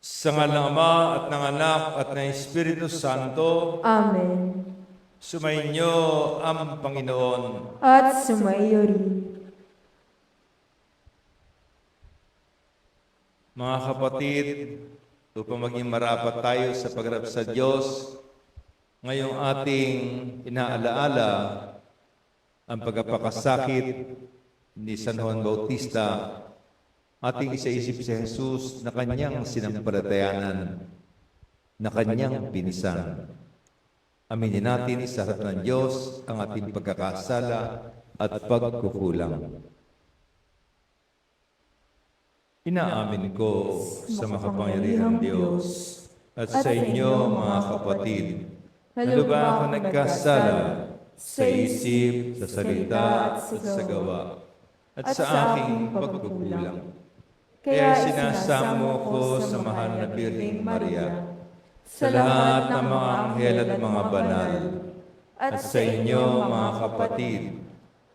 Sa ngalan ng Ama at ng Anak at ng Espiritu Santo, Amen. sumainyo ang Panginoon. At sumaiyo rin. Mga kapatid, upang maging marapat tayo sa pagharap sa Diyos, ngayong ating inaalaala ang pagpapakasakit ni San Juan Bautista, ating isaisip si Jesus na kanyang sinampalatayanan, na kanyang pinisan. Aminin natin sa harap ng Diyos ang ating pagkakasala at pagkukulang. Inaamin ko sa makapangyarihang Diyos at sa inyo, mga kapatid, na lubha ako nagkasala sa isip, sa salita at sa gawa, at sa aking pagkukulang. Kaya sinasamo ko sa mahal na Birheng Maria, sa lahat ng mga anghel at mga banal, at sa inyo, mga kapatid,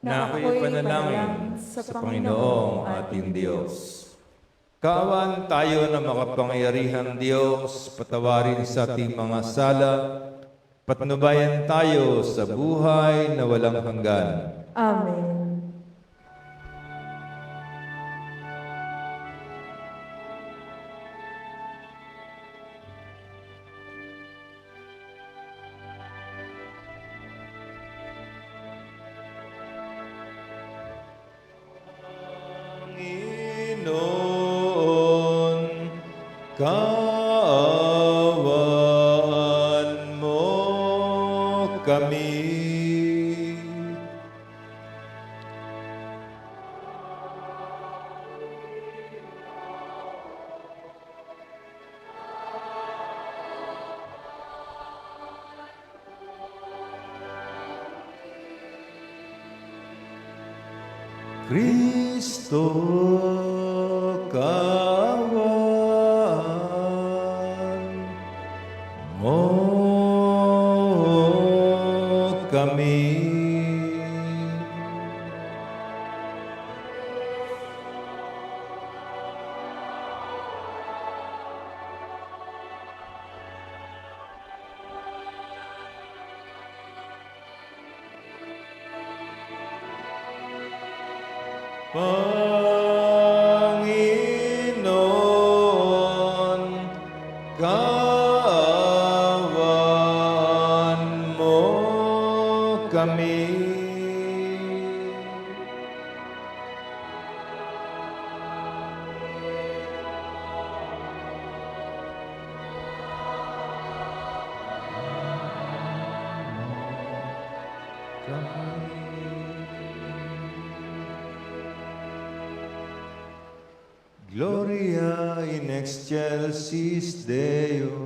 na ako'y panalangin sa Panginoong ating Diyos. Kaawan tayo na makapangyarihang Diyos, patawarin sa ating mga sala, patnubayan tayo sa buhay na walang hanggan. Amen. Panginoon, kaawaan mo kami. Kristo, kaawaan mo kami. Panginoon, kaawaan mo kami. Gloria in excelsis Deo.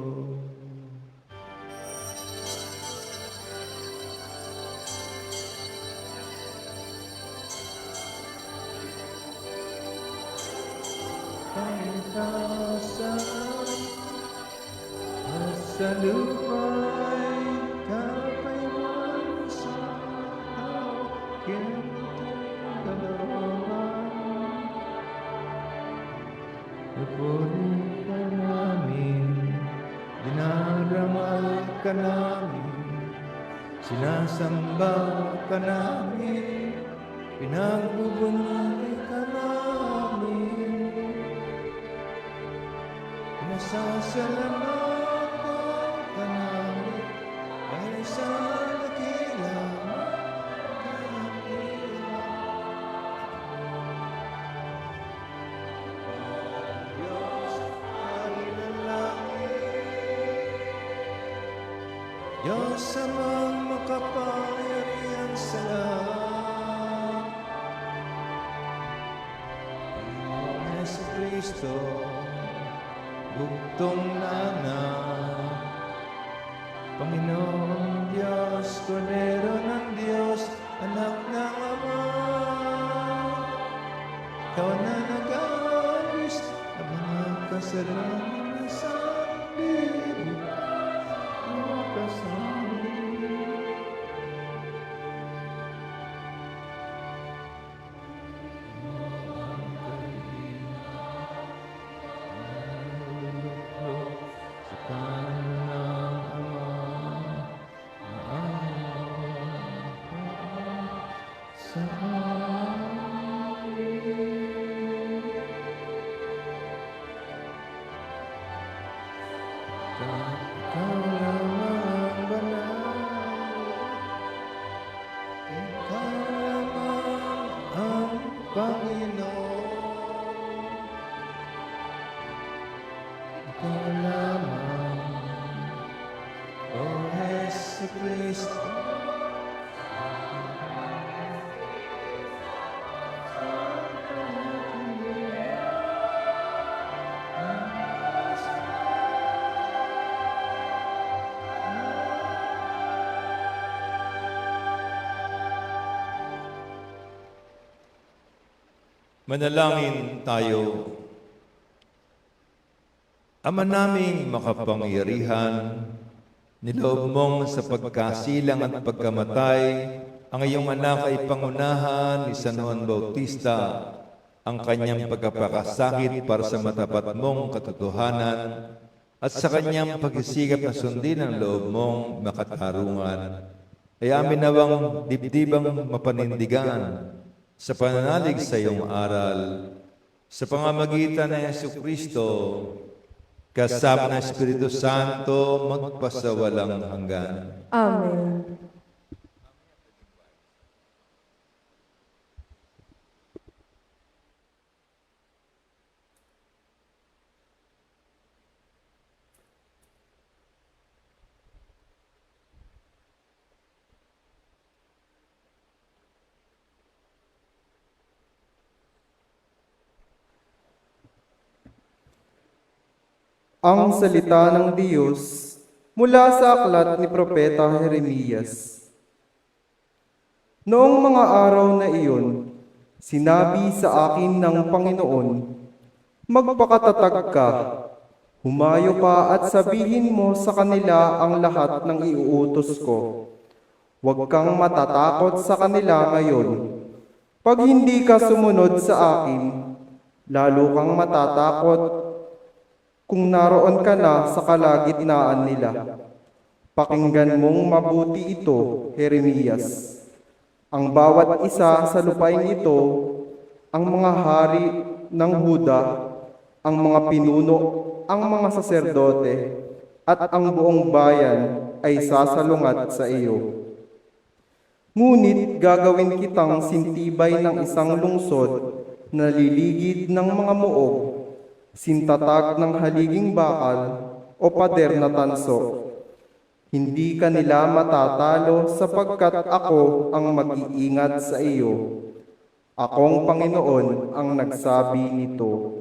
Sa lupa'y kapayapaan sa aking kalooban. Napuri ka namin, dinaramal ka namin, sinasamba ka namin, pinagbubunyi ka namin, pinasasalamatan ka namin, ay sa dakilang Diyos amang makapangyarihan sa lahat, Panginoong Jesucristo, bugtong na anak, Panginoong Diyos, Kordero ng Diyos, anak ng Ama, ikaw na nag-aalis ng mga kasalanan sa libig. Ikaw lamang ang banal. Ikaw lamang ang Panginoon. Ikaw lamang, O Jesucristo. Manalangin tayo. Ama naming makapangyarihan, niloob mong sa pagkasilang at pagkamatay, ang iyong anak ay pangunahan ni San Juan Bautista, ang kanyang pagkapakasakit para sa matapat mong katotohanan, at sa kanyang pagsisikap na sundin ang loob mong makatarungan. Ay amin nawang dibdibang mapanindigan sa pananalig sa iyong aral, sa pamamagitan ng Jesucristo, kasama ng Espiritu Santo, magpasawalang hanggan. Amen. Ang salita ng Diyos mula sa aklat ni Propeta Jeremias. Noong mga araw na iyon, sinabi sa akin ng Panginoon, magpakatatag ka, humayo ka at sabihin mo sa kanila ang lahat ng iuutos ko. Huwag kang matatakot sa kanila ngayon. Pag hindi ka sumunod sa akin, lalo kang matatakot kung naroon ka na sa kalagitnaan nila. Pakinggan mong mabuti ito, Jeremias. Ang bawat isa sa lupain ito, ang mga hari ng Huda, ang mga pinuno, ang mga saserdote, at ang buong bayan ay sasalungat sa iyo. Ngunit gagawin kitang sintibay ng isang lungsod na liligid ng mga muog, sintatag ng haliging bakal o pader na tanso. Hindi ka nila matatalo sapagkat ako ang mag-iingat sa iyo. Akong Panginoon ang nagsabi nito.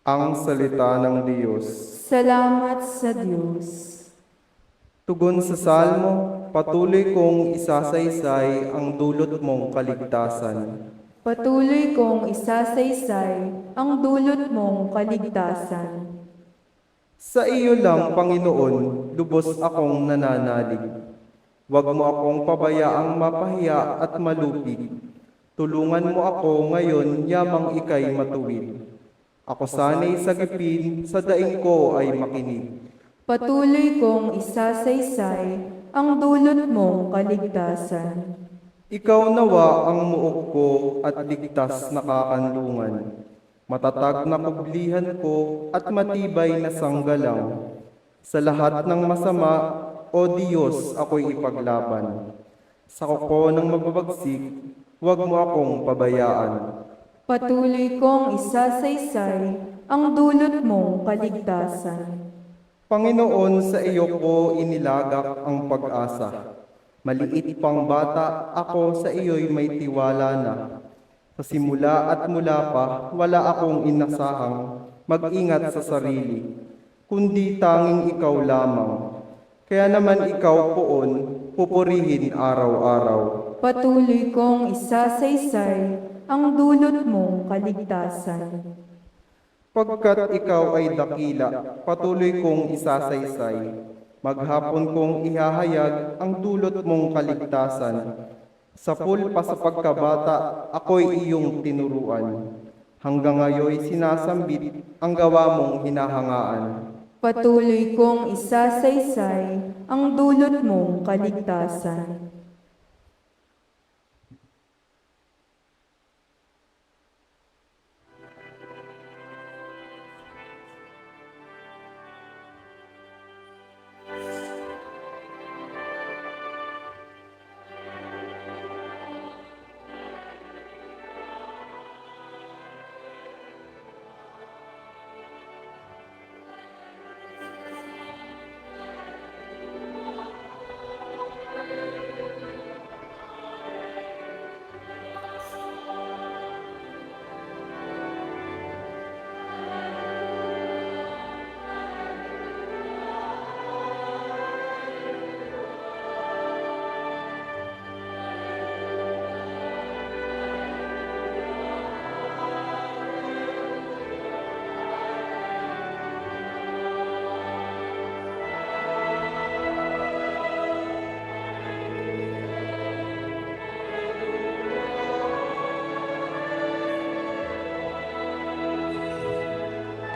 Ang salita ng Diyos. Salamat sa Diyos. Tugon sa Salmo, patuloy kong isasaysay ang dulot mong kaligtasan. Patuloy kong isasaysay ang dulot mong kaligtasan. Sa iyo lang, Panginoon, lubos akong nananalig. Huwag mo akong pabayaang mapahiya at malupit. Tulungan mo ako ngayon, yamang ika'y matuwid. Ako sana'y sagipin, sa daing ko ay makinig. Patuloy kong isasaysay ang dulot mong kaligtasan. Ikaw nawa ang muog ko at ligtas na kakanlungan. Matatag na kublihan ko at matibay na sanggalang. Sa lahat ng masama, O Diyos, ako'y ipaglaban. Sa kuko ng mababagsik, huwag mo akong pabayaan. Patuloy kong isasaysay ang dulot mong kaligtasan. Panginoon, sa iyo ko inilagak ang pag-asa. Maliit pang bata, ako sa iyo'y may tiwala na. Sa simula at mula pa, wala akong inasahang mag-ingat sa sarili, kundi tanging ikaw lamang. Kaya naman ikaw poon, pupurihin araw-araw. Patuloy kong isasaysay ang dulot mong kaligtasan. Pagkat ikaw ay dakila, patuloy kong isasaysay. Maghapon kong ihahayag ang dulot mong kaligtasan. Sa pulpa sa pagkabata, ako'y iyong tinuruan. Hanggang ngayon sinasambit ang gawa mong hinahangaan. Patuloy kong isasaysay ang dulot mong kaligtasan.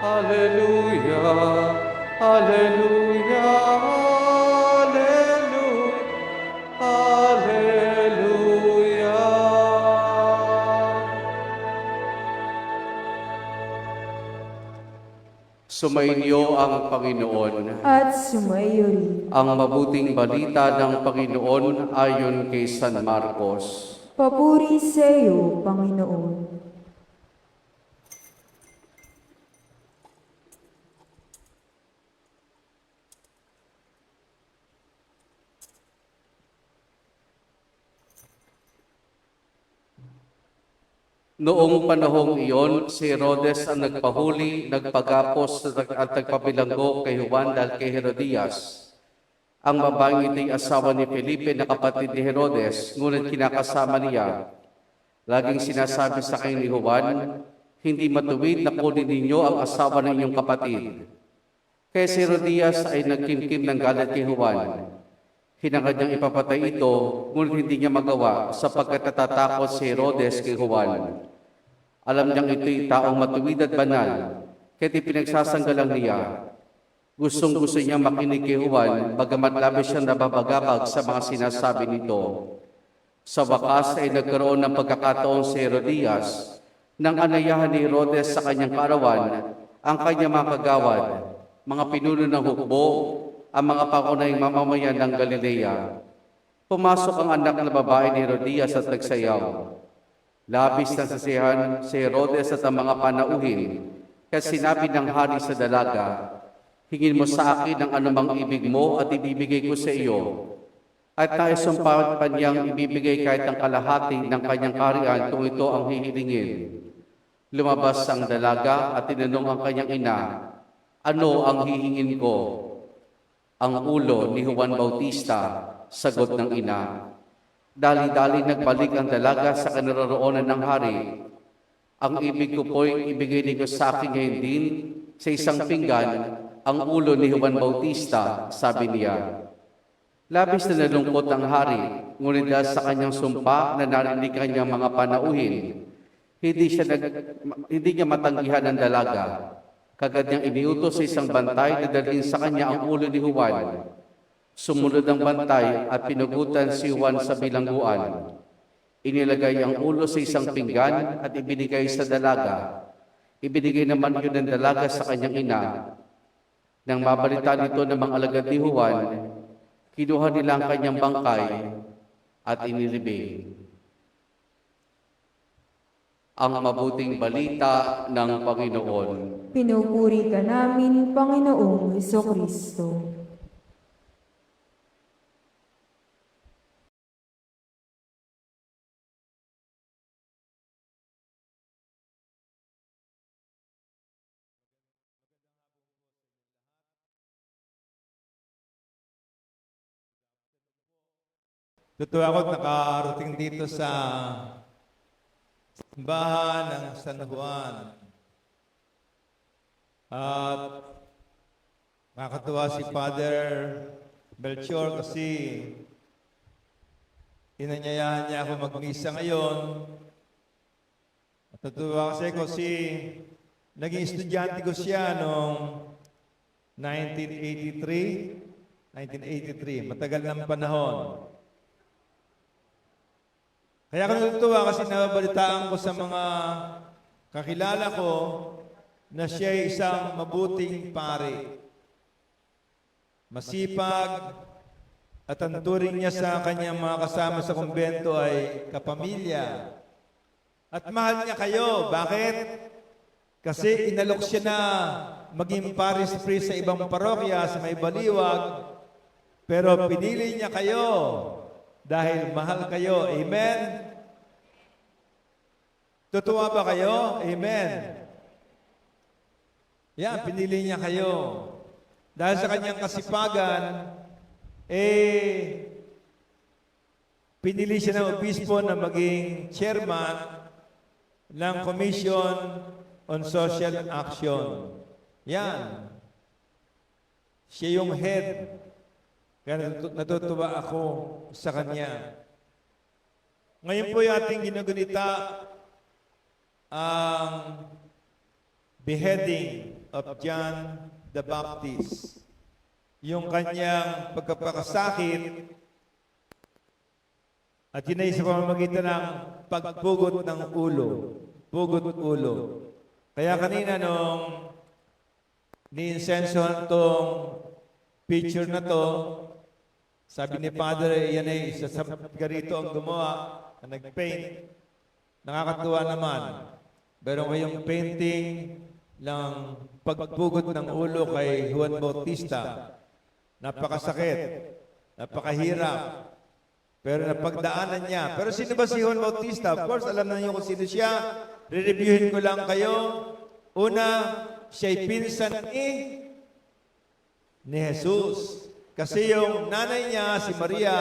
Hallelujah, Hallelujah, Hallelujah, Hallelujah. Sumainyo ang Panginoon. At sumayo rin. Ang mabuting balita ng Panginoon ayon kay San Marcos. Papuri sa iyo, Panginoon. Noong panahong iyon, si Herodes ang nagpahuli, nagpagapos at nagpabilanggo kay Juan dahil kay Herodias. Ang babaeng ito'y asawa ni Felipe na kapatid ni Herodes, ngunit kinakasama niya. Laging sinasabi sa kanya ni Juan, hindi matuwid na kunin ninyo ang asawa ng inyong kapatid. Kaya si Herodias ay nagkimkim ng galit kay Juan. Hinangad niyang ipapatay ito, ngunit hindi niya magawa sapagkat natatakot si Herodes kay Juan. Alam niyang ito'y taong matuwid at banal, kaya't ipinagsasanggalang niya. Gustong-gusto niyang makinig kay Juan, bagamat labis siyang nababagabag sa mga sinasabi nito. Sa wakas ay nagkaroon ng pagkakataon si Herodias nang anayahan ni Herodes sa kanyang kaarawan ang kanyang mga kagawad, mga pinuno ng hukbo, ang mga pangunahing mamamayan ng Galilea. Pumasok ang anak na babae ni Herodias at nagsayaw. Labis na sasihan si Herodes at ang mga panauhin, kaya sinabi ng hari sa dalaga, hingin mo sa akin ang anumang ibig mo at ibibigay ko sa iyo. At naisumpa pa niyang ibibigay kahit ang kalahati ng kanyang kaharian kung ito ang hihilingin. Lumabas ang dalaga at tinanong ang kanyang ina, ano ang hihingin ko? Ang ulo ni Juan Bautista, sagot ng ina. Dali-dali nagbalik ang dalaga sa kinaroroonan ng hari. Ang ibig ko po'y ibigay niyo sa akin ngayon din sa isang pinggan ang ulo ni Juan Bautista, sabi niya. Labis na nalungkot ang hari, ngunit dahil sa kanyang sumpa na narinig kanyang mga panauhin, hindi niya matanggihan ang dalaga. Kagad niyang iniutos sa isang bantay na dalhin sa kanya ang ulo ni Juan. Sumunod ang bantay at pinugutan si Juan sa bilangguan. Inilagay ang ulo sa isang pinggan at ibinigay sa dalaga. Ibinigay naman yun ng dalaga sa kanyang ina. Nang mabalita nito ng mga alagad ni Juan, kinuha nila ang kanyang bangkay at inilibing. Ang mabuting balita ng Panginoon. Pinupuri ka namin, Panginoong Hesukristo. Totoo ako't nakarating dito sa simbahan ng San Juan. At nakakatuwa si Father Melchor kasi inanyayahan niya ako magmisa ngayon. At natutuwa kasi naging estudyante ko siya noong 1983, matagal ng panahon. Kaya ako natutuwa kasi nababalitaan ko sa mga kakilala ko na siya ay isang mabuting pari. Masipag at ang turing niya sa kanyang mga kasama sa kumbento ay kapamilya. At mahal niya kayo. Bakit? Kasi inalok siya na maging paris priest sa ibang parokya, sa may baliwag. Pero pinili niya kayo dahil mahal kayo. Amen? Totoo ba kayo? Amen. Yan, pinili niya kayo. Dahil sa kanyang kasipagan, pinili siya ng obispo na maging chairman ng Commission on Social Action. Yan. Siya yung head. Kaya natutuwa ako sa kanya. Ngayon po yung ating ginagunita ang beheading of John the Baptist. Yung kanyang pagkapakasakit at yun ay sa pamamagitan ng pagpugot ng ulo. Pugot ulo. Kaya kanina nung ni-insensohan tong picture na to, sabi ni Father, yan ay isa sa garito ang gumawa, na nag-paint. Nakakatuwa naman. Meron kayong painting ng pagpugot ng ulo kay Juan Bautista. Napakasakit, napakahirap, pero napagdaanan niya. Pero sino ba si Juan Bautista? Of course, alam na niyo kung sino siya. Re-reviewin ko lang kayo. Una, siya'y pinsan ni Jesus. Kasi yung nanay niya, si Maria,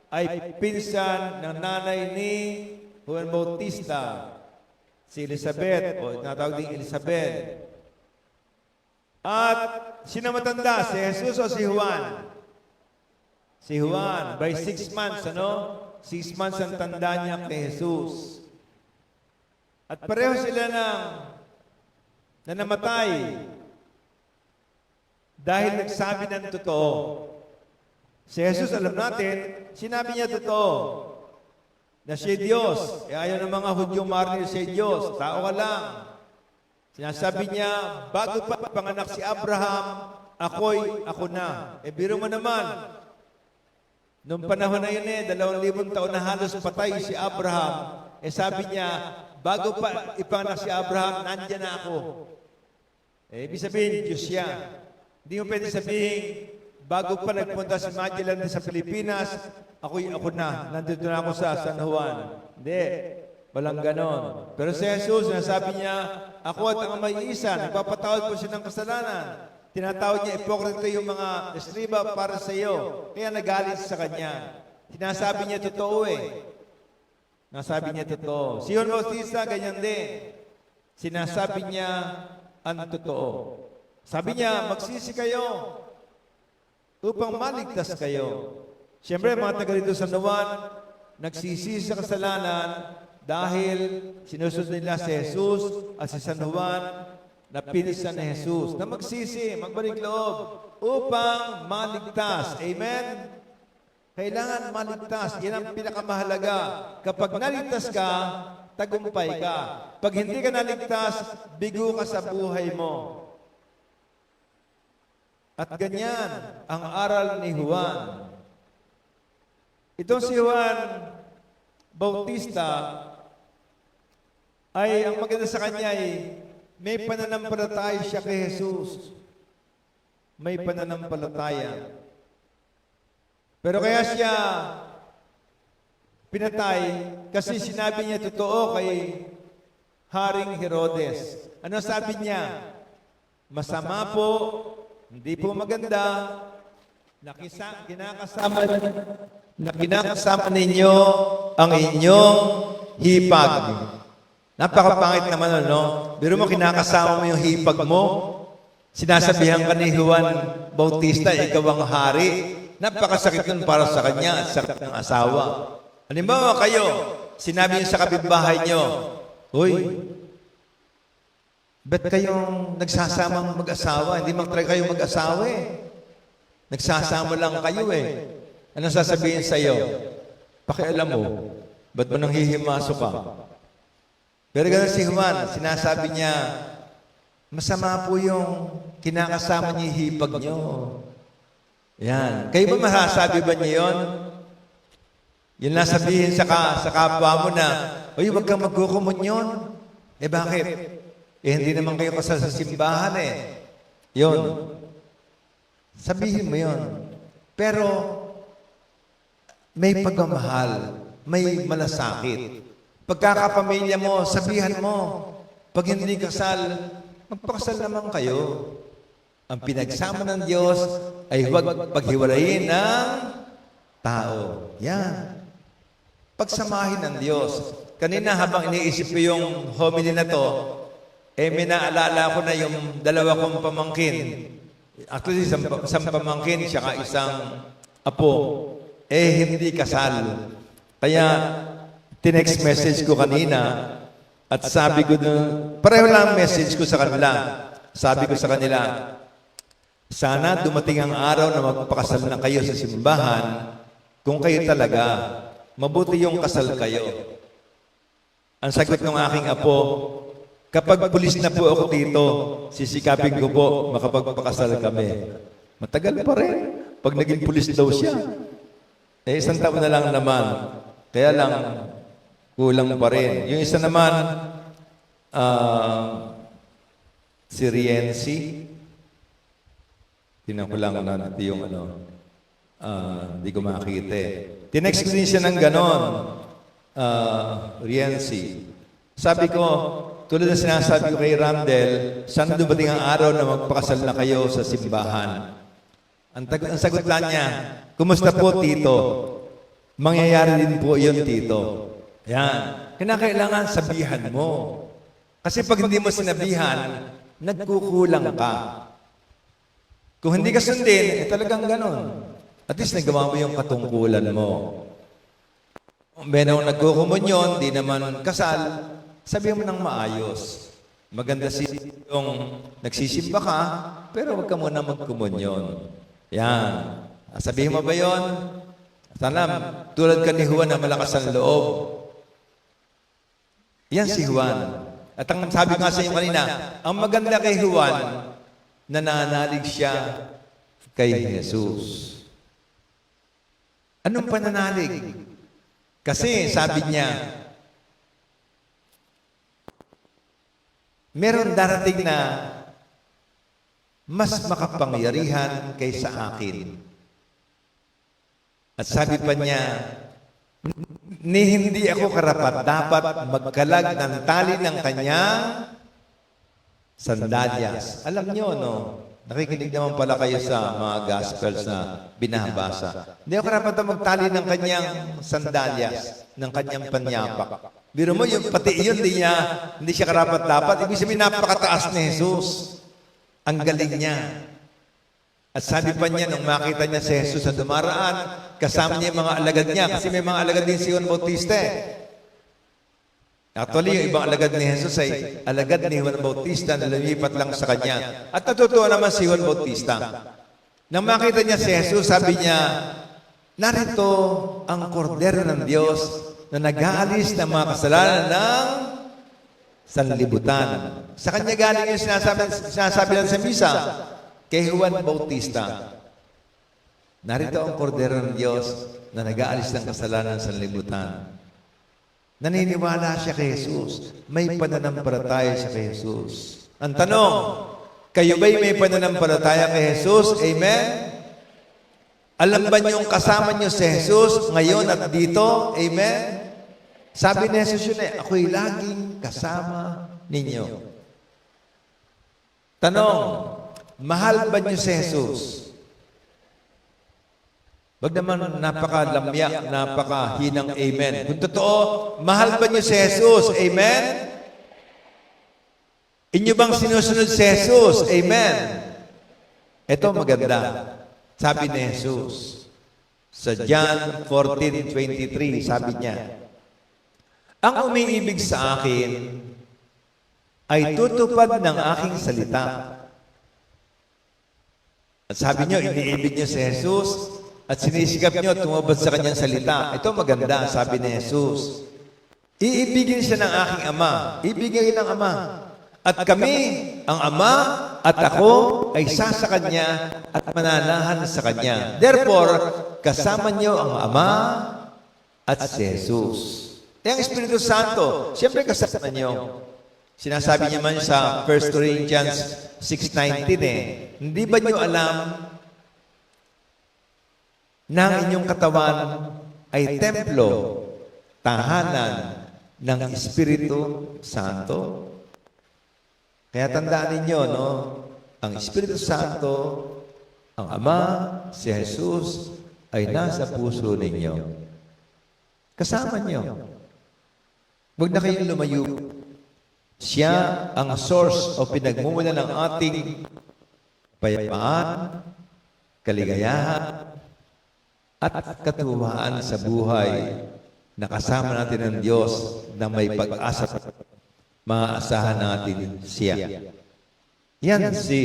ay pinsan ng nanay ni Juan Bautista. Si Elizabeth, o natawag din Elizabeth. At sino matanda? Si Jesus o si Juan? Si Juan. By 6 months, 6 months ang tanda niya kay Jesus. At pareho sila na namatay dahil nagsabi ng totoo. Si Jesus, alam natin, sinabi niya totoo na siya Diyos. Ayaw ng mga Hudyong marinig siya Diyos. Tao ka lang. Sinasabi niya, bago pa panganak si Abraham, ako na. Biro mo naman, nung panahon na yun 2,000 taon na halos patay si Abraham, sabi niya, bago pa ipanganak si Abraham, nandyan na ako. Ibig sabihin, Diyos siya. Hindi mo pwede sabihin, bago pa nagpunta si Magellan sa Pilipinas, ako na. Nandito na ako sa San Juan. Hindi. Walang ganon. Pero si Jesus, nasabi niya, ako at ang may isa, nagpapatawad po siya ng kasalanan. Tinatawag niya, ipokrito yung mga escriba para sa iyo. Kaya nagalit sa kanya. Sinasabi niya totoo Nasabi niya totoo. Si Juan Bautista, ganyan din. Sinasabi niya ang totoo. Sabi niya, magsisi kayo upang maligtas kayo. Siyempre, mga taga rito sa Nuwan, nagsisi sa kasalanan dahil sinusunod nila si Jesus at si San Juan na pinsan ni Jesus. Na magsisi, magbalik loob upang maligtas. Amen? Kailangan maligtas. Yan ang pinakamahalaga. Kapag naligtas ka, tagumpay ka. Pag hindi ka naligtas, bigo ka sa buhay mo. At ganyan ang aral ni Juan. Itong si Juan Bautista ay ang maganda sa kanya ay may pananampalataya siya kay Jesus. May pananampalataya. Pero kaya siya pinatay kasi sinabi niya totoo kay Haring Herodes. Ano sabi niya? Masama po, hindi po maganda, kinakasama ninyo ang inyong hipag. Napakapangit naman, Biro mo, kinakasama mo yung hipag mo. Sinasabihan ka ni Juan Bautista, ikaw ang hari. Napakasakit nun para sa kanya at sakit ng asawa. Halimbawa kayo, sinabi niyo sa kapitbahay niyo, Uy, ba't kayong nagsasamang mag-asawa? Hindi mag-try kayo mag-asawa Nagsasama lang kayo Anong sasabihin sa iyo? Pakialam mo, ba't mo nang hihimasok ka? Pero ganun si Juan, sinasabi niya, masama po yung kinakasama niyo hipag niyo. Yan. Kayo ba masasabi ba niyo yun? Yun lang sabihin sa kapwa mo na, uy, huwag kang magkukumunyon. Bakit? Hindi naman kayo kasal sa simbahan Yun. Sabihin mo yun. Pero, may pagmamahal, may malasakit. Pagkakapamilya mo, sabihan mo. Pag hindi kasal, magpakasal naman kayo. Ang pinagsama ng Diyos ay huwag paghiwalayin ng tao. Yan. Pagsamahin ng Diyos. Kanina habang iniisip ko yung homily na to, may naalala ko na yung dalawa kong pamangkin. Actually, isang pamangkin, siyaka isang apo. Hindi kasal. Kaya, tinext message ko kanina at sabi ko pareho lang message ko sa kanila. sabi ko sa kanila, sana dumating ang araw na magpakasal na kayo sa simbahan kung kayo talaga. Mabuti yung kasal kayo. Ang sagot ng aking apo, kapag pulis na po ako dito, sisikapin ko po makapagpakasal kami. Matagal pa rin. Pag naging pulis daw siya, isang taon na lang naman. Kaya lang, kulang pa rin. Yung isa naman, si Rienzi, tinan ko lang natin yung hindi ko makita eh. Tinext ko din siya ng ganon, Rienzi. Sabi ko, tulad na sinasabi ko kay Ramdel, sana dumating ang araw na magpakasal na kayo sa simbahan. Ang sagot lang niya, kumusta po, Tito? Mangyayari din po yun, Tito. Yan. Kinakailangan sabihan mo. Kasi pag hindi mo sinabihan, nagkukulang ka. Kung hindi ka sundin, talagang ganon. At least nagawa mo yung katungkulan mo. Benong nagkukumunyon, di naman kasal, sabihin mo ng maayos. Maganda yung nagsisimba ka, pero wag ka muna magkumunyon. Yan. Sabihin mo ba yun? Sana, tulad ka ni Juan na malakas ang loob. Yan si Juan. At ang sabi nga sa inyo kanina, ang maganda kay Juan, nananalig siya kay Jesus. Anong pananalig? Kasi sabi niya, meron darating na mas makapangyarihan kaysa akin. At sabi pa niya, ni hindi ako karapat-dapat magkalag ng tali ng kanyang sandalyas. Alam niyo, no? Nakikinig naman pala kayo sa mga gospels na binabasa. Hindi ako karapat-dapat magtali ng kanyang sandalyas, ng kanyang panyapak. Biro mo, yung pati yun, hindi siya karapat-dapat. Ibig sabihin, napakataas ni Jesus. Ang galing niya. At sabi pa niya, nung makita niya si Jesus na dumaraan, kasama niya yung mga alagad niya. Kasi may mga alagad din si Juan Bautista eh. Actually, yung ibang alagad ni Jesus ay alagad ni Juan Bautista na lumipat lang sa kanya. At natutuwa naman si Juan Bautista. Nang makita niya si Jesus, sabi niya, narito ang kordero ng Diyos na nag-aalis ng mga kasalanan ng sanlibutan. Sa kanya galing yung sinasabi lang sa misa, kay Juan Bautista. Narito ang kordero ng Diyos na nag-aalis ng kasalanan ng sanlibutan. Naniniwala siya kay Jesus. May pananampalataya siya kay Jesus. Ang tanong, kayo ba'y may pananampalataya kay Jesus? Amen? Alam ba niyong kasama niyo si Jesus ngayon at dito? Amen? Sabi ni Jesus yun ako'y laging kasama ninyo. Tanong, mahal ba niyo si Jesus? Wag naman napakalamya, napakahinang amen. Kung totoo, mahal ba niyo si Jesus? Amen? Inyo bang sinusunod si Jesus? Amen? Ito maganda. Sabi ni Jesus sa John 14:23, sabi niya, ang umiibig sa akin ay tutupad ng aking salita. At sabi niyo, iniibig niyo si Jesus at sinisikap niyo tumupad sa kanyang salita. Ito maganda, sabi ni Jesus. Iibigin siya ng aking Ama. Ibigay ng Ama. At kami, ang Ama at ako, ay isa sa Kanya at mananahan sa Kanya. Therefore, kasama niyo ang Ama at si Jesus. Ang Espiritu Santo, siyempre kasama niyo. Sinasabi niya man sa 1 Corinthians 6:19 hindi ba niyo alam na ang inyong katawan ay templo, tahanan ng Espiritu Santo? Kaya tandaan ninyo, no? Ang Espiritu Santo, ang Ama, si Jesus, ay nasa puso ninyo. Kasama niyo. Huwag na kayong lumayo. Siya ang source o pinagmumula ng ating kapayapaan, kaligayahan, at katuwaan sa buhay na kasama natin ng Diyos na may pag-asa. Maaasahan natin siya. Yan si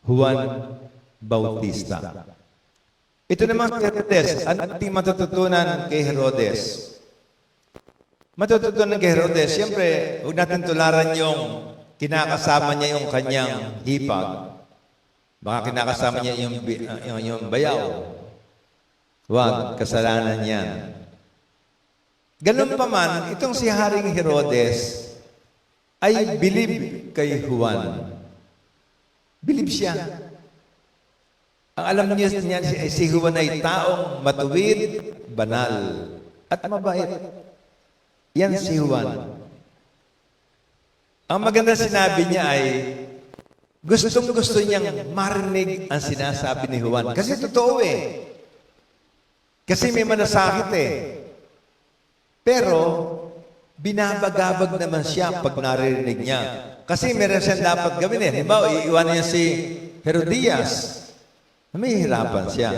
Juan Bautista. Ito naman si Herodes. Ano ating matututunan kay Herodes? Matututunan kay Herodes, siyempre, huwag natin tularan yung kinakasama niya yung kanyang hipag. Baka kinakasama niya yung bayaw. Huwag, kasalanan yan. Ganun pa man, itong si Haring Herodes ay bilib kay Juan. Bilib siya. Ang alam niya si Juan ay taong matuwid, banal, at mabait. Yan si Juan. Ang maganda sinabi niya ay, gustong-gusto niyang marinig ang sinasabi ni Juan. Kasi totoo eh. Kasi may manasakit eh. Pero, binabagabag naman siya pag naririnig niya. Kasi meron siyang dapat gawin eh. Halimbawa, iiwanan niya si Herodias. May hirapan siya.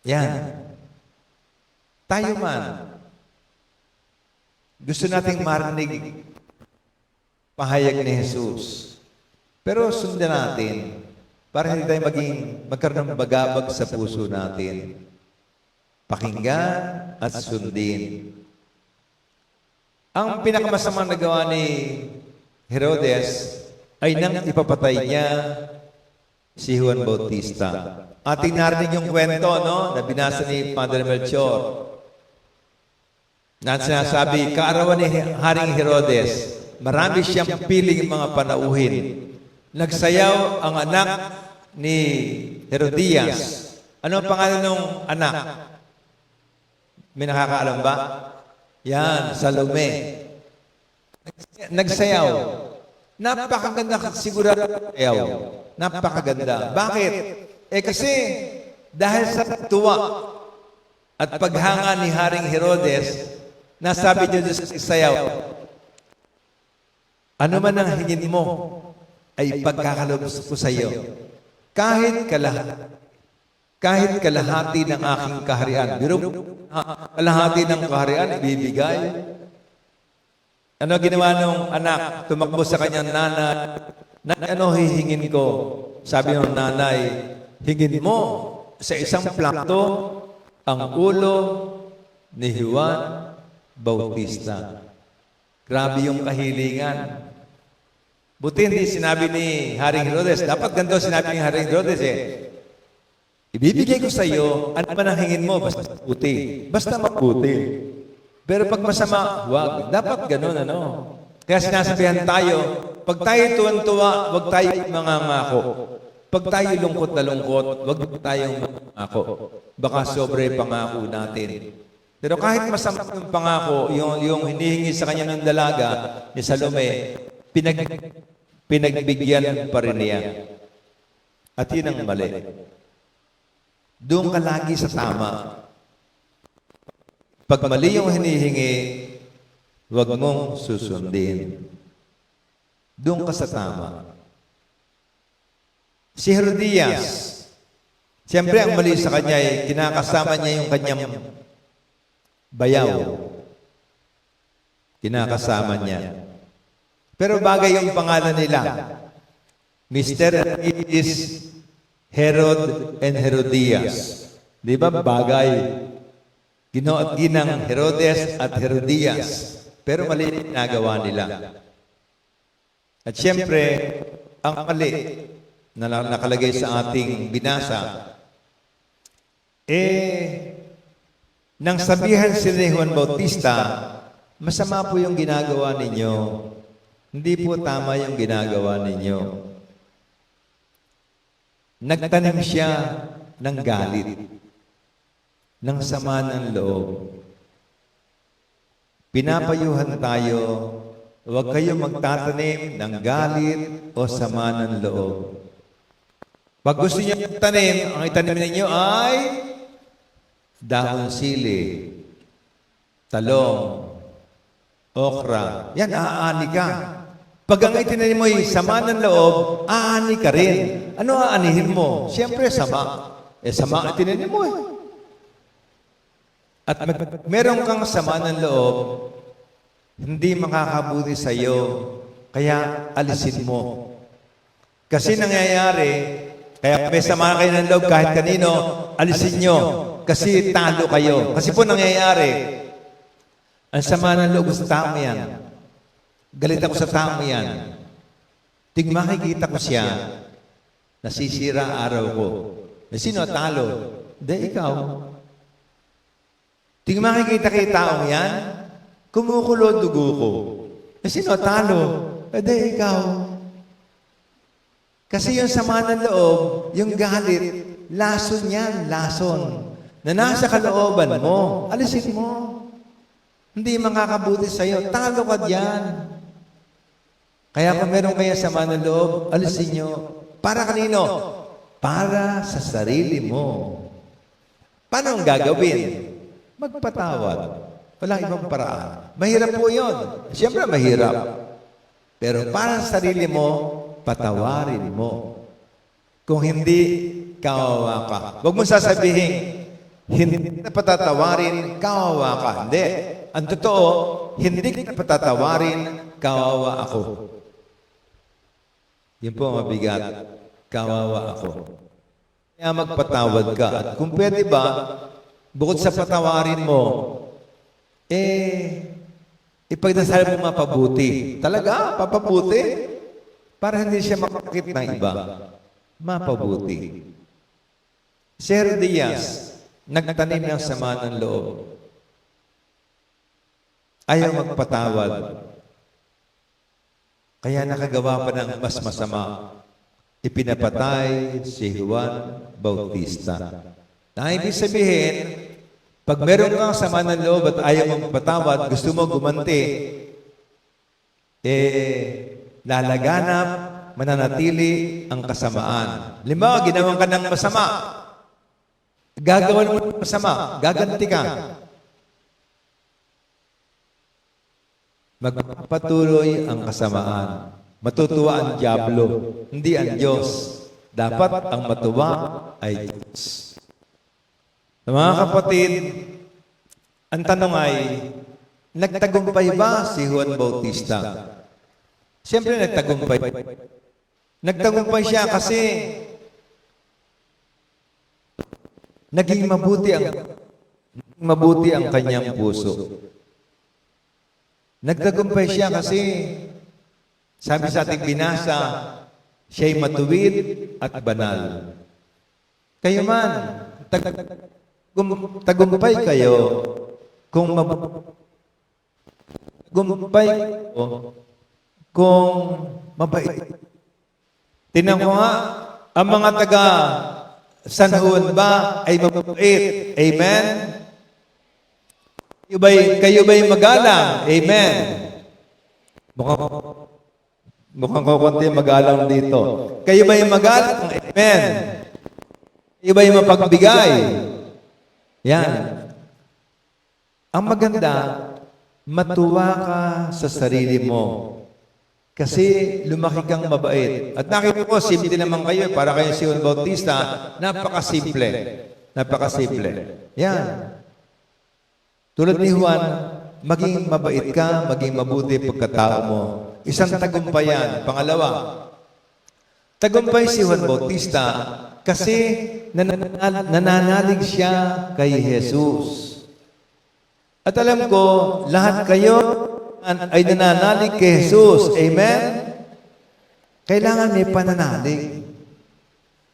Yan. Tayo man, gusto nating marinig pahayag ni Jesus. Pero sundan natin para hindi tayo magkaroon ng bagabag sa puso natin. Pakinggan at sundin. Ang pinakamasamang nagawa ni Herodes ay nang ipapatay niya si Juan Bautista. Ating narinig yung kwento, no? Na binasa ni Padre Melchor. Na sinasabi, kaarawan ni Haring Herodes, marami siyang piling mga panauhin. Nagsayaw ang anak ni Herodias. Ano ang pangalan ng anak? May nakakaalam ba? Yan, Salome. Nagsayaw. Napakaganda sigurado sayaw. Napakaganda. Bakit? Kasi dahil sa tuwa at paghanga ni Haring Herodes, nasabi niyo sa sayaw, ano man ang hingin mo, ay pagkakalabos ko sa iyo. Kahit kalahati ng aking kaharian. Biro, kalahati ng kaharian, ibibigay. Ano ginawa nung anak? Tumakbo sa kanyang nanay. Ano hihingin ko? Sabi ng nanay, hingin mo sa isang plato ang ulo ni Juan Bautista. Grabe yung kahilingan. Buti hindi sinabi ni Haring Herodes. Dapat ganito sinabi ni Haring Herodes eh. Ibibigay ko sa iyo, ano man ang hingin mo, basta mabuti. Basta mabuti. Pero pag masama, huwag. Dapat ganun, ano? Kaya sinasabihan tayo, pag tayo tuwan-tuwa, huwag tayo mangangako. Pag tayo lungkot na lungkot, huwag tayong mangako. Baka sobre pangako natin. Pero kahit masama yung pangako, yung hinihingi sa kanya ng dalaga ni Salome, pinagbigyan pa rin niya. At yun ang mali. Doon ka lagi sa tama. Pag mali yung hinihingi, huwag mong susundin. Doon ka sa tama. Si Herodias, siyempre ang mali sa kanya ay kinakasama niya yung kanyang bayaw. Kinakasama niya. Pero bagay yung pangalan nila. Mr. and Mrs. Herod and Herodias. Di ba bagay? Ginang Herodes at Herodias. Pero mali ginagawa nila. At siyempre, ang mali na nakalagay sa ating binasa, nang sabihan si Juan Bautista, masama po yung ginagawa ninyo. Hindi po tama yung ginagawa ninyo. Nagtanim siya ng galit, ng sama ng loob. Pinapayuhan tayo, huwag kayong magtatanim ng galit o sama ng loob. Pag gusto niyo magtanim, ang itanim ninyo ay dahon sili, talong, okra. Yan, aani ka. Pag ang itinanim mo ay sama ng loob, aani ka rin. Ano aanihin mo? Siyempre, sama. Sama ang itinanim mo eh. At meron kang sama ng loob, hindi makakabuti sa iyo Kaya alisin mo. Kasi nangyayari, kaya may sama kayo ng loob kahit kanino, alisin nyo. Kasi talo kayo. Kasi po nangyayari, ang sama ng loob sa tao yan. Galit ako sa tao yan. Ting makikita ko siya, nasisira araw ko. Eh, sino talo? Hindi, ikaw. Ting makikita kay taong yan, kumukulo dugo ko. Eh, sino talo? Hindi, ikaw. Kasi yung sama ng loob, yung galit, lason yan, lason. Na nasa kalooban mo, alisin mo. Hindi makakabuti sa'yo, talo ka diyan. Kaya kung meron kayo sama ng loob, alisin nyo. Para kanino? Para sa sarili mo. Paano ang gagawin? Magpatawad. Walang ibang paraan. Mahirap po yun. Siyempre mahirap. Pero para sa sarili mo, patawarin mo. Kung hindi, kawawa ka. Huwag mo sasabihin, hindi na patatawarin, kawawa ka. Hindi. Ang totoo, hindi na patatawarin, kawawa ako. Yun po ang mabigat. Kawawa ako. Kaya magpatawad ka. At kung pwede ba, bukod sa patawarin mo, ipagdasal mo mapabuti. Talaga, papabuti. Para hindi siya makakit ng iba. Mapabuti. Sir Diaz, nagtanim ng sama ng loob. Ayaw magpatawad. Kaya nakagawa pa ng mas masama. Ipinapatay si Juan Bautista. Na ibig sabihin, pag meron kang sama ng loob at ayaw magpatawad, gusto mo gumanti, lalaganap, mananatili ang kasamaan. Limbawa, ginawan ka ng masama. Gagawan mo ng masama. Gaganti ka. Magpapatuloy ang kasamaan. Matutuwa ang diablo, hindi ang Diyos. Dapat ang matuwa ay Diyos. Mga kapatid, ang tanong ay, nagtagumpay ba si Juan Bautista? Siyempre nagtagumpay. Nagtagumpay siya kasi naging mabuti ang kanyang puso. Nagtagumpay siya kasi sabi sa ating binasa, siya'y matuwid at banal. Kayo man, tagumpay kayo kung tagumpay kayo kung mabait. Tingnan ko nga, ang mga taga San Juan ba ay mabait? Amen? Kayo ba'y magalang? Amen? Mukhang kukunti magalang dito. Kayo ba'y magalang? Amen? Kayo ba'y mapagbigay? Yan. Ang maganda, matuwa ka sa sarili mo. Kasi lumaki kang mabait. At nakita ko, simple naman kayo. Para kayo si Juan Bautista, napakasimple. Napakasimple. Yan. Tulad ni Juan, maging mabait ka, maging mabuti pagkatao mo. Isang tagumpay yan. Pangalawa, tagumpay si Juan Bautista kasi nananalig siya kay Jesus. At alam ko, lahat kayo ay nananalig kay Jesus. Amen? Kailangan may pananalig.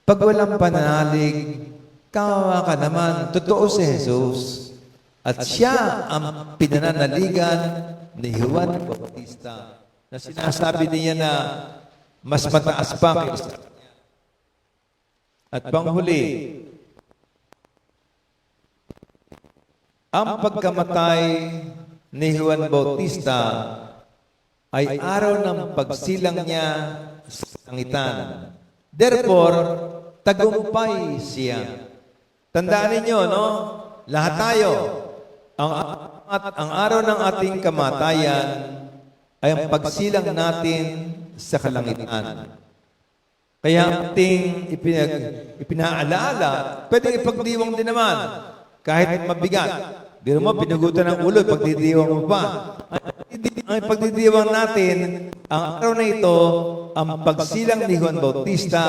Pag walang pananalig, kawawa ka naman. Totoo si Jesus. At siya ang pinananaligan ni Juan Bautista na sinasabi niya na mas mataas pa kaysa kanya. At panghuli, ang pagkamatay ni Juan Bautista ay araw ng pagsilang niya sa sangitan. Therefore, tagumpay siya. Tandaan ninyo, no? Lahat tayo, ang araw ng ating kamatayan ay ang pagsilang natin sa kalangitan. Kaya ating ipinaalaala, pwede ipagdiwang din naman, kahit mabigat. Biro mo, pinugutan ng ulo, pagdidiwang mo pa. Ang pagdidiwang natin, ang araw na ito, ang pagsilang ni Juan Bautista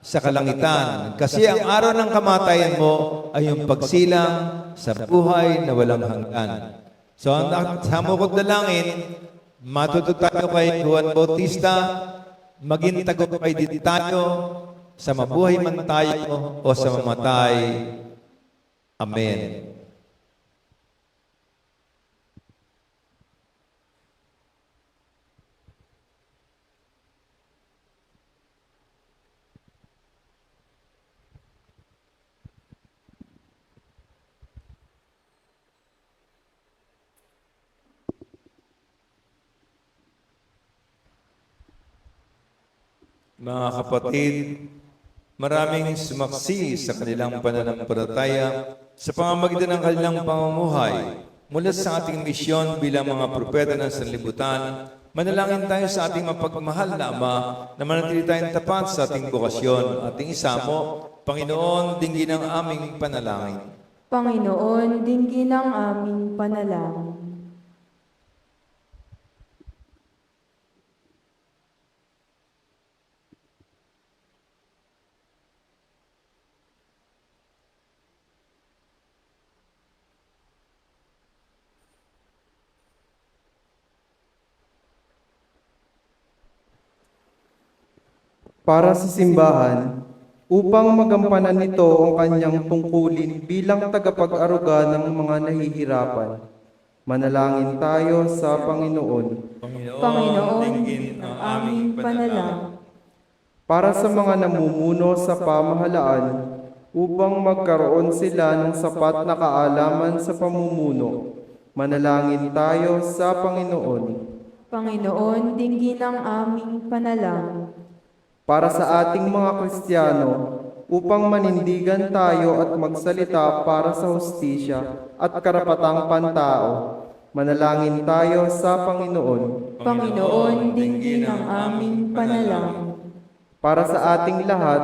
sa kalangitan. Kasi ang araw ng kamatayan mo ay yung pagsilang sa buhay na walang hanggan. So, ang hamukod na langin, matuto tayo kay Juan Bautista, maging tagumpay din tayo sa mabuhay man tayo o sa mamatay. Amen. Mga kapatid, maraming sumaksi sa kanilang pananampalataya sa pamamagitan ng kanilang pamumuhay. Mula sa ating misyon bilang mga propeta ng sanlibutan, manalangin tayo sa ating mapagmahal na Ama na manatili tayong tapat sa ating bukasyon. Ating isamo, Panginoon, dinggin ang aming panalangin. Panginoon, dinggin ang aming panalangin. Para sa simbahan, upang magampanan nito ang kanyang tungkulin bilang tagapag-aruga ng mga nahihirapan. Manalangin tayo sa Panginoon. Panginoon, dinggin ang aming panalangin. Para sa mga namumuno sa pamahalaan, upang magkaroon sila ng sapat na kaalaman sa pamumuno. Manalangin tayo sa Panginoon. Panginoon, dinggin ang aming panalangin. Para sa ating mga Kristiyano, upang manindigan tayo at magsalita para sa hustisya at karapatang pantao. Manalangin tayo sa Panginoon. Panginoon, dinggin ang aming panalangin. Para sa ating lahat,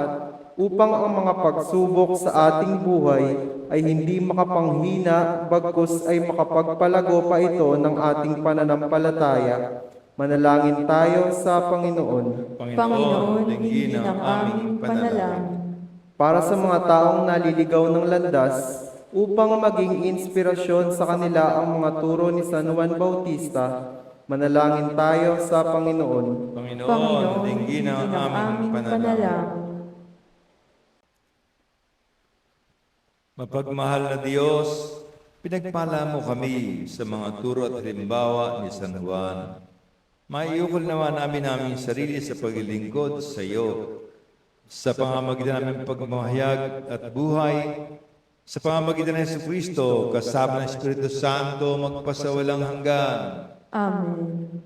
upang ang mga pagsubok sa ating buhay ay hindi makapanghina, bagkus ay makapagpalago pa ito ng ating pananampalataya. Manalangin tayo sa Panginoon. Panginoon, dinggin ang aming panalangin. Para sa mga taong naliligaw ng landas, upang maging inspirasyon sa kanila ang mga turo ni San Juan Bautista, manalangin tayo sa Panginoon. Panginoon, dinggin ang aming panalangin. Mapagmahal na Diyos, pinagpala mo kami sa mga turo at halimbawa ni San Juan. Maiukol naman namin sarili sa paglilingkod sa iyo, sa pamamagitan ng pagmamahayag at buhay, sa pamamagitan ng Jesucristo, kasama ng Espiritu Santo, magpasawalang hanggan. Amen.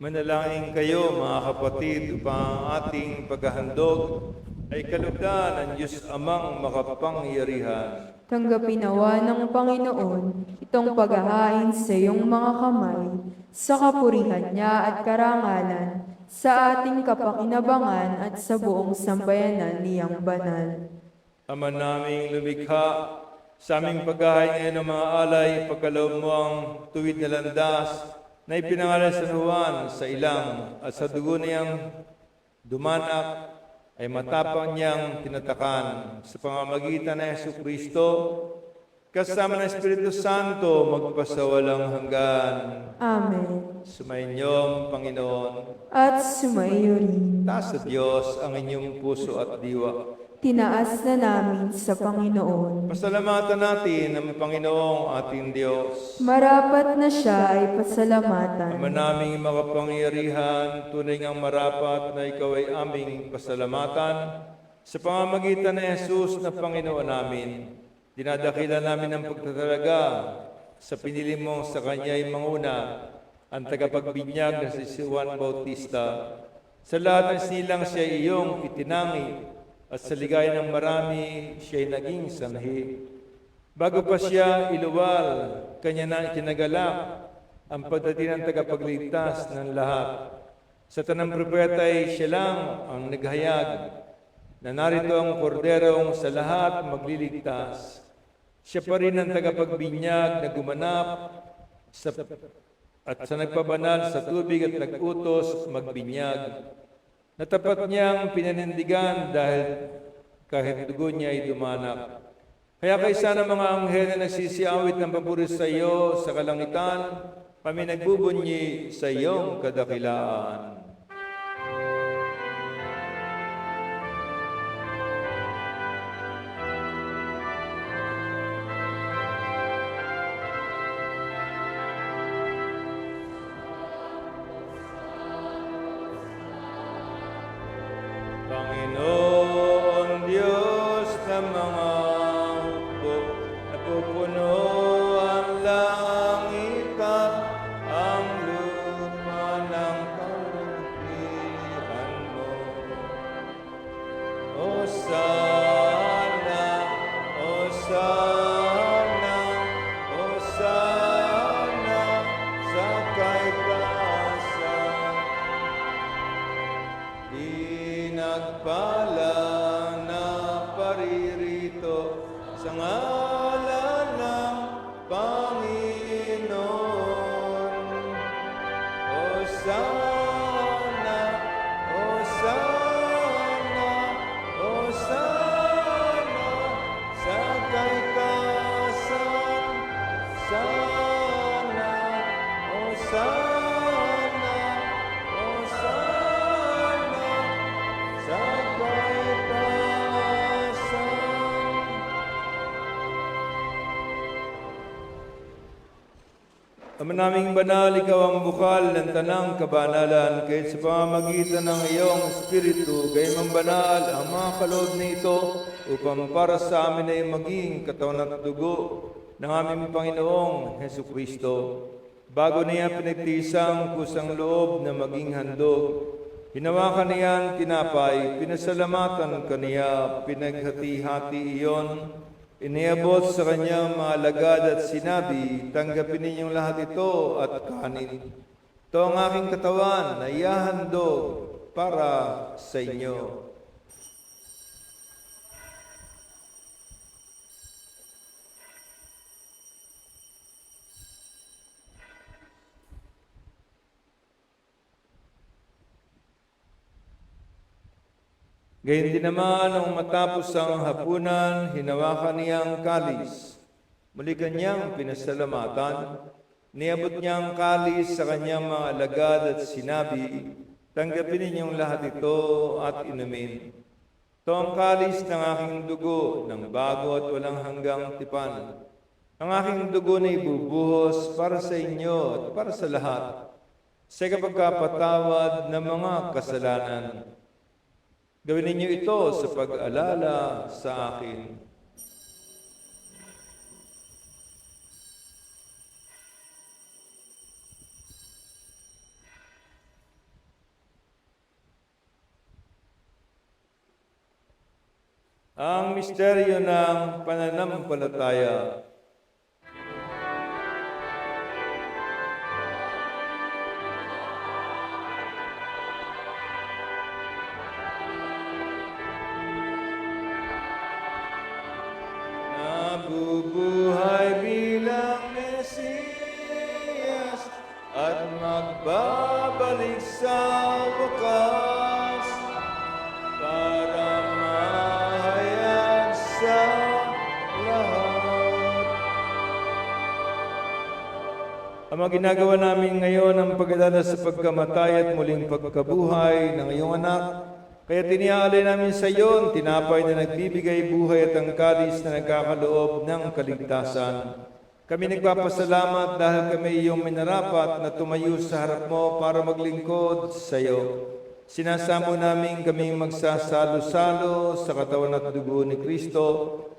Manalangin kayo mga kapatid upang ang ating paghahandog ay kalugdan ng Diyos Amang makapangyarihan. Tanggapin nawa ng Panginoon itong paghahain sa iyong mga kamay, sa kapurihan niya at karangalan, sa ating kapakinabangan at sa buong sambayanan niyang banal. Ama naming lumikha, sa aming paghahain ngayon ng mga alay, pagkaloob mo ang tuwid na landas na ipinangalan sa Juan sa ilang at sa dugo niyang dumanak ay matapang niyang tinatakan sa pamamagitan ng Jesucristo kasama ng Espiritu Santo magpasawalang hanggan. Amen. Sumayinyong Panginoon, At sumaiyo rin. taas sa Diyos ang inyong puso at diwa. Tinaas na namin sa Panginoon. Pasalamatan natin ang Panginoong ating Diyos. Marapat na siya ay pasalamatan. Ama naming makapangyarihan, tunay ngang marapat na ikaw ay aming pasalamatan. Sa pamamagitan ng Jesus na Panginoon namin, dinadakila namin ang pagtatalaga sa pinili mong sa Kanya'y manguna, ang tagapagbinyag na si Juan Bautista. Sa lahat ng sinilang siya iyong itinangi, at sa ligaya ng marami, siya'y naging sanhi. Bago pa siya iluwal, kanya na itinagalak ang pagdating ng tagapagligtas ng lahat. Sa tanang propeta ay siya lang ang naghayag na narito ang korderong sa lahat magliligtas. Siya pa rin ang tagapagbinyag na gumanap at sa nagpabanal sa tubig at nag-utos magbinyag. Natapat niyang pinanindigan dahil kahit dugo niya ay dumanak. Kaya kaysa ng mga anghel na nagsisiawit ng papuri sa iyo sa kalangitan, kami nagbubunyi sa iyong kadakilaan. Panginoon Diyos ng mga hukbo, napupuno ang langit at ang lupa ng kalugkian mo. Hosana, Hosana, Hosana sa kaitaasan. Pinagpala na paririto sa ngalan ng Panginoon. Hosana, Hosana, Hosana sa kaitaasan. Sana, Hosana, Hosana sa kaitaasan. Ama naming banal, ikaw ang bukal ng tanang kabanalan, kahit sa pamamagitan ng iyong Espiritu, gayong banal ang mga kaloob nito, upang para sa amin ay maging katawan at dugo ng aming Panginoong Jesucristo. Bago niya pinagtisang kusang loob na maging handog, hinawakan niya ang tinapay, pinasalamatan kaniya, pinaghati-hati iyon, iniabot sa kanyang mga alagad at sinabi, tanggapin ninyong lahat ito at kanin. Ito ang aking katawan na ihahandog para sa inyo. Gayun din naman, nung matapos ang hapunan, hinawakan niya ang kalis. Muli kanyang pinasalamatan. Niabot niya ang kalis sa kanyang mga alagad at sinabi, tanggapin ninyong lahat ito at inumin. Ito ang kalis ng aking dugo, ng bago at walang hanggang tipan. Ang aking dugo na ibubuhos para sa inyo at para sa lahat, sa kapagkapatawad ng mga kasalanan. Gawin ninyo ito sa pag-alala sa akin. Ang misteryo ng pananampalataya. Nabubuhay bilang Mesiyas at magbabalik sa wakas para mahayag sa lahat. Ang mga ginagawa namin ngayon ang pagdadala sa pagkamatay at muling pagkabuhay ng iyong anak. Kaya tiniaalay namin sa iyo ang tinapay na nagbibigay buhay at ang kalis na nagkakaloob ng kaligtasan. Kami nagpapasalamat dahil kami iyong minarapat na tumayo sa harap mo para maglingkod sa iyo. Sinasamo namin kaming magsasalo-salo sa katawan at dugo ni Kristo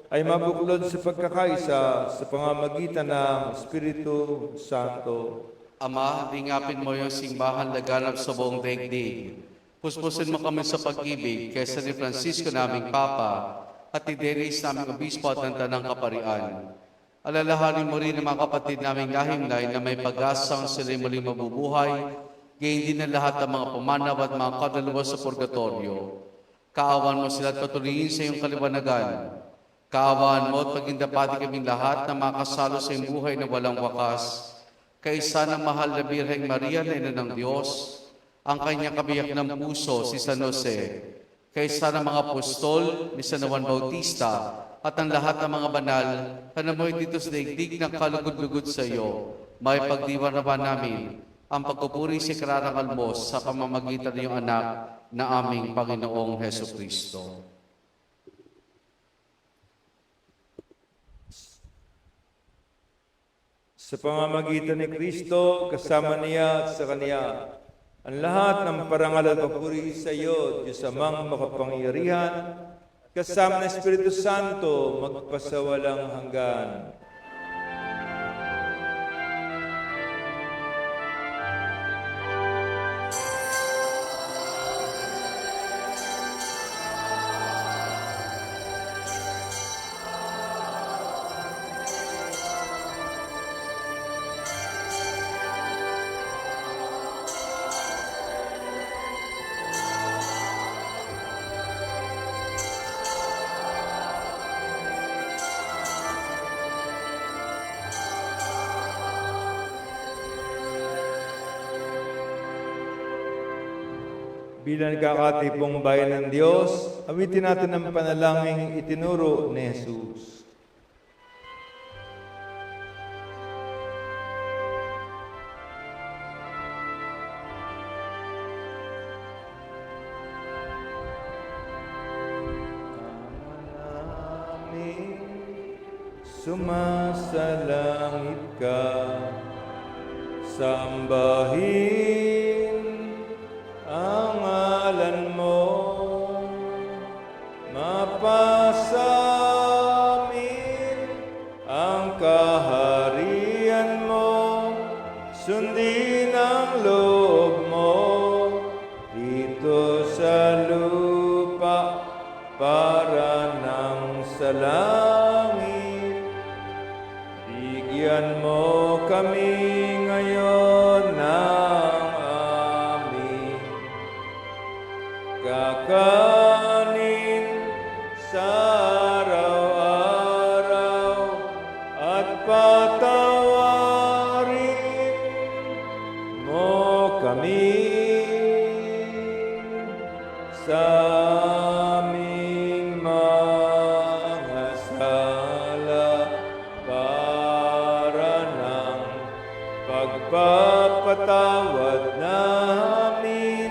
ay mabuklod sa pagkakaisa sa pamamagitan ng Espiritu Santo. Ama, lingapin mo yung simbahan laganap sa buong daigdig. Puspusin mo kami sa pag-ibig kaysa ni Francisco naming Papa at ni Dennis naming Obispo at ng Tanang Kaparian. Alalahanin mo rin ang mga kapatid naming lahimlay na may pag-asang sila'y muling mabubuhay, gayon din ang lahat ng mga pumanaw at mga kaluluwa sa purgatorio. Kaawan mo sila at patuloyin sa iyong kaliwanagan. Kaawaan mo at pagindapati kaming lahat na makasalo sa iyong buhay na walang wakas. Kaisa ng mahal na Birheng Maria na Ina ng Diyos, ang kanyang kabiyak ng puso, si San Jose, kaysa ng mga apostol ni San Juan Bautista, at ang lahat ng mga banal na namoy dito sa daigdig ng kalugod-lugod sa iyo, may pagdiwan naman namin ang pagpupuri si Kararangal mo sa pamamagitan ng iyong anak na aming Panginoong Heso Kristo. Sa pamamagitan ni Kristo, kasama niya at sa Kanya, ang lahat ng parangal at papuri sa iyo, Diyos Amang makapangyarihan, kasama ng Espiritu Santo, magpasawalang hanggan. Bilang nagkakatipong bayan ng Diyos, awitin natin ang panalangin itinuro ni Jesus. Sumasalangit ka, sambahin ang ngalan mo, mapasamin ang kaharian mo, sundin ang loob mo, dito sa lupa para nang sa langit. Bigyan mo kami ngayon ng aming kakanin sa araw-araw at patawarin mo kami sa aming mga sala para ng pagpapatawad namin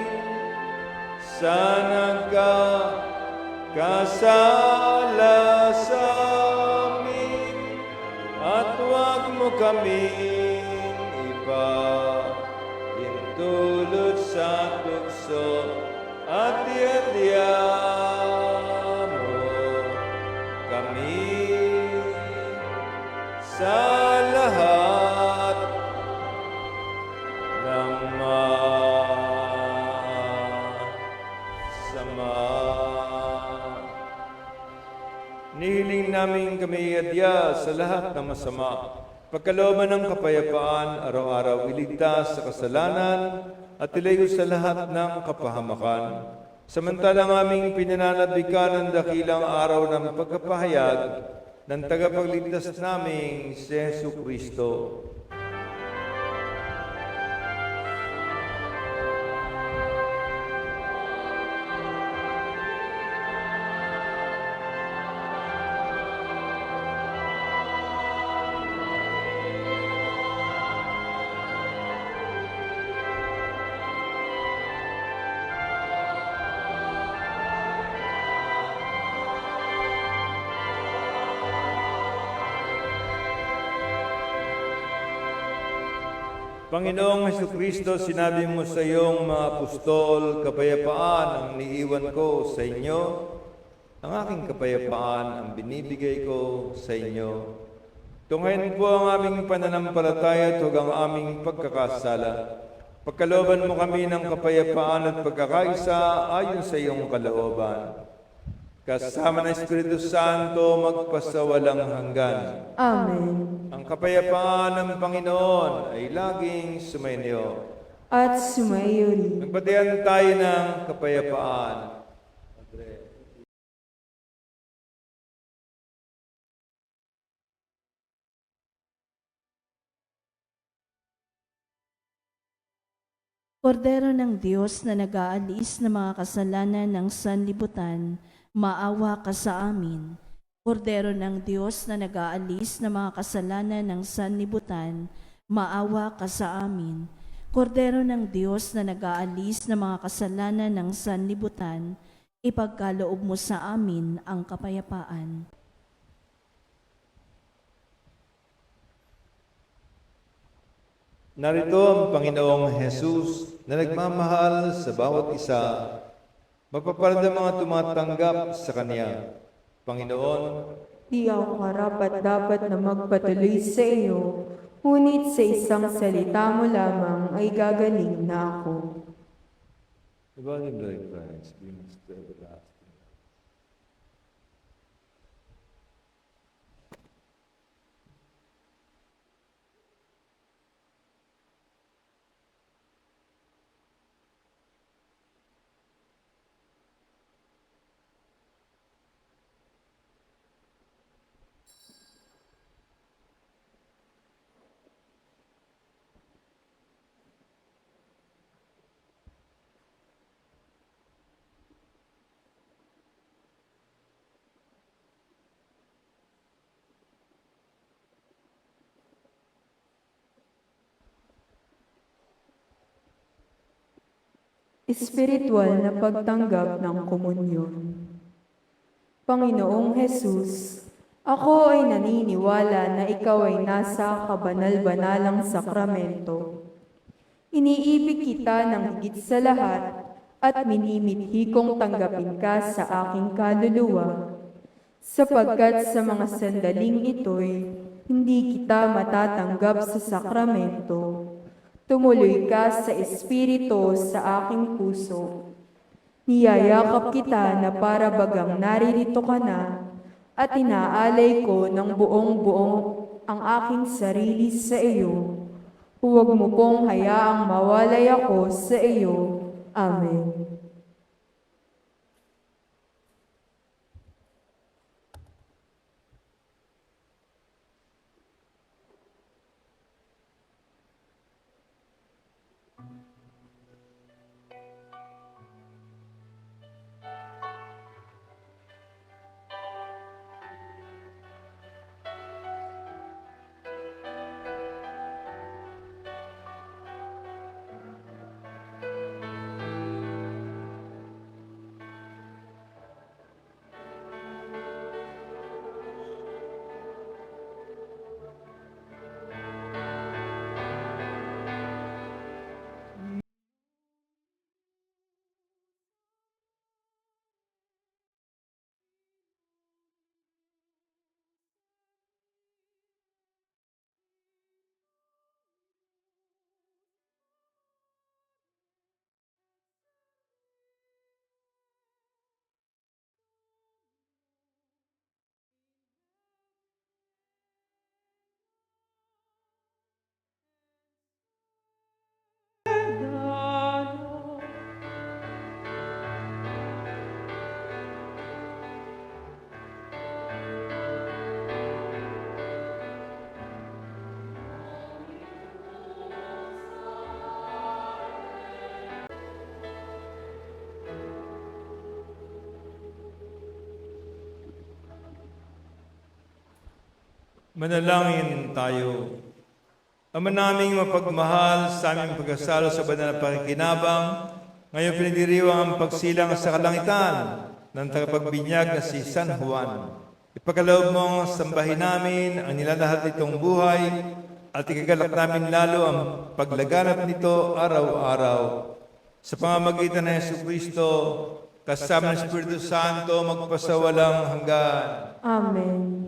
sa nagkakasala sa amin, at huwag mo kaming ipahintulot sa tukso, at iadya mo kami sa lahat ng masama. naming kami adya sa lahat ng masama. Pagkalooban ng kapayapaan, araw-araw iligtas sa kasalanan at ilayo sa lahat ng kapahamakan. Samantalang aming pinananabikan ng dakilang araw ng pagkapahayag ng tagapagligtas naming si Jesucristo. Panginoong Jesucristo, sinabi mo sa iyong mga apostol, kapayapaan ang niiwan ko sa inyo, ang aking kapayapaan ang binibigay ko sa inyo. Tunghayin po ang aming pananampalataya at huwag ang aming pagkakasala. Pagkalooban mo kami ng kapayapaan at pagkakaisa ayon sa iyong kalooban. Kasama ng Espiritu Santo magpasawalang hanggan. Amen. Ang kapayapaan ng Panginoon ay laging sumainyo. At sumayo rin. Nagbatian tayo ng kapayapaan. Kordero ng Diyos na nag-aalis ng mga kasalanan ng sanlibutan, maawa ka sa amin. Kordero ng Diyos na nag-aalis ng mga kasalanan ng sanlibutan, maawa ka sa amin. Kordero ng Diyos na nag-aalis ng mga kasalanan ng sanlibutan, ipagkaloob mo sa amin ang kapayapaan. Narito ang Panginoong Jesus na nagmamahal sa bawat isa. Magpaparandam mga tumatanggap sa Kanya. Panginoon, Di ako karapat-dapat na magpatuloy sa iyo, ngunit sa isang salita mo lamang ay gagaling na ako. the body and blood of Christ, be must to everlasting. Espiritual na pagtanggap ng komunyon. Panginoong Hesus, ako ay naniniwala na ikaw ay nasa kabanal-banalang sakramento. Iniibig kita ng higit sa lahat at minimithi kong tanggapin ka sa aking kaluluwa, sapagkat sa mga sandaling ito'y hindi kita matatanggap sa sakramento. Tumuloy ka sa Espiritu sa aking puso. Niyayakap kita na para bagang naririto ka na at inaalay ko ng buong-buong ang aking sarili sa iyo. Huwag mo pong hayaang mawalay ako sa iyo. Amen. Manalangin tayo. Ama naming mapagmahal sa aming pagkasalo sa banal na pakikinabang, ngayon pinagdiriwang ang pagsilang sa kalangitan ng tagapagbinyag na si San Juan. Ipagkaloob mong sambahin namin ang nilalahad nitong buhay at ikagalak namin lalo ang paglaganap nito araw-araw. Sa pamamagitan ng Jesucristo, kasama ng Espiritu Santo, magpasawalang hanggan. Amen.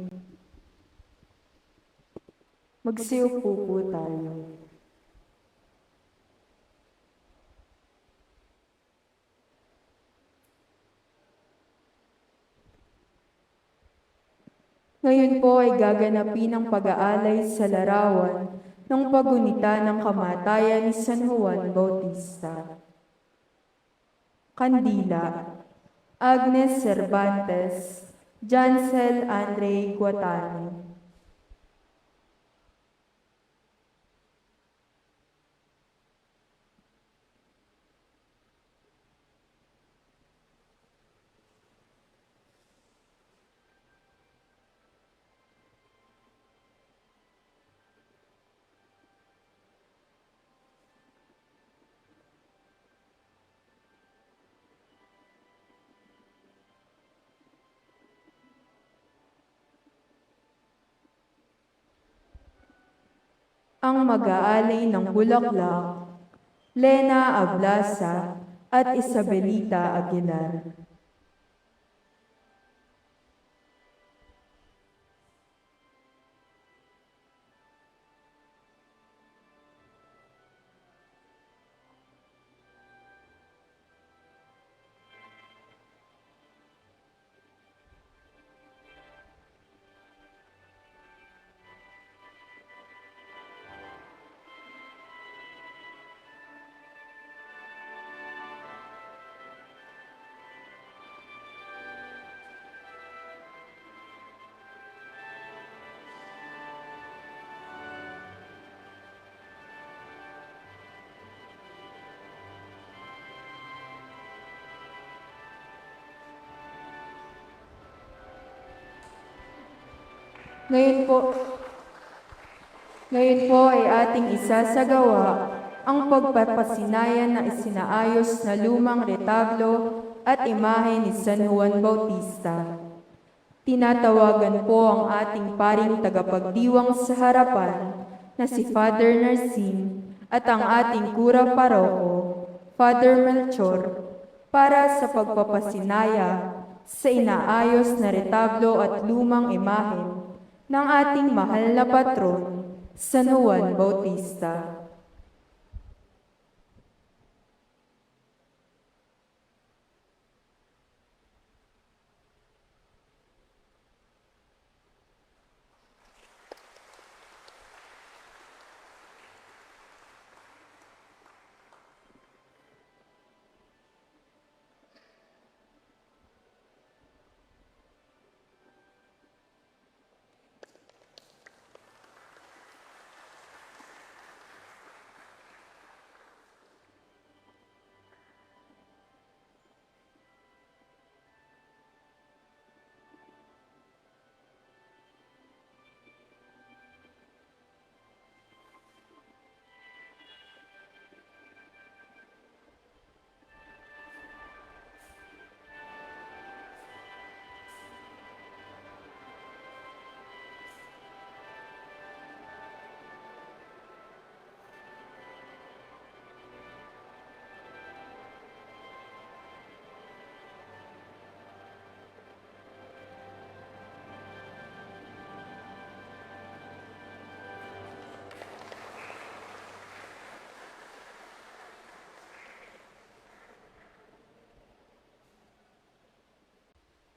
Magsiupo po tayo. Ngayon po ay gaganapin ang pag-aalay sa larawan ng pagunita ng kamatayan ni San Juan Bautista. Kandila, Agnes Cervantes, Jansel Andre Guatani. Ang mag-aalay ng bulaklak, Lena Ablasa at Isabelita Aguilar. Ngayon po ay ating isasagawa ang pagpapasinayan na isinaayos na lumang retablo at imahe ni San Juan Bautista. Tinatawagan po ang ating paring tagapagdiwang sa harapan na si Father Narcin at ang ating kura paroko, Father Melchor, para sa pagpapasinaya sa inaayos na retablo at lumang imahe ng ating mahal na patron, San Juan Bautista.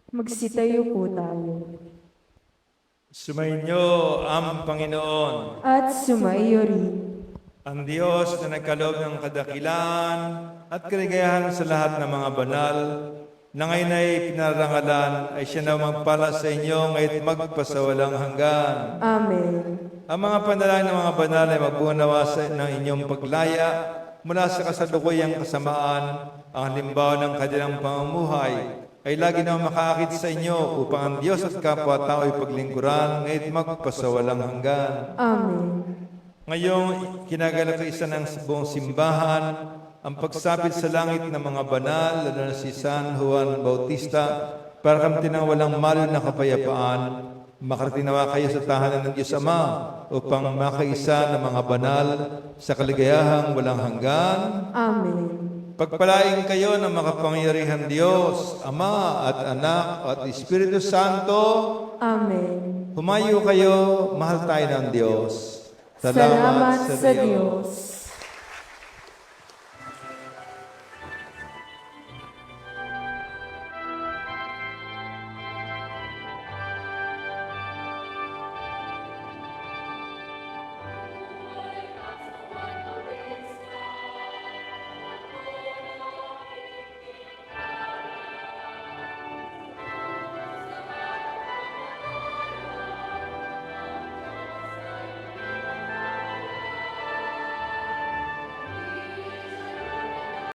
Magsitayo po tayo. Sumainyo ang Panginoon, At sumaiyo rin. ang Diyos na nagkaloob ng kadakilan at kaligayahan sa lahat ng mga banal, na ngayon ay pinarangalan, ay siya na magpala sa inyo ngayon magpasawalang hanggan. Amen. Ang mga panalangin ng mga banal ay magbunawa ng inyong paglaya mula sa kasalukuyang kasamaan, ang halimbawa ng kanilang pamumuhay ay lagi na makaakit sa inyo upang ang Diyos at kapwa-tao ay paglingkuran ngayon magpasawalang hanggan. Amen. Ngayong kinagalakaisan ng buong simbahan, ang pagsapit sa langit ng mga banal, lalo na si San Juan Bautista, para kami tinang walang malo na kapayapaan, makatinawa kayo sa tahanan ng Diyos Ama upang makaisa ng mga banal sa kaligayahang walang hanggan. Amen. Pagpalain kayo ng makapangyarihan Diyos, Ama at Anak at Espiritu Santo. Amen. Humayo kayo, mahal tayo ng Diyos. Salamat sa Diyos.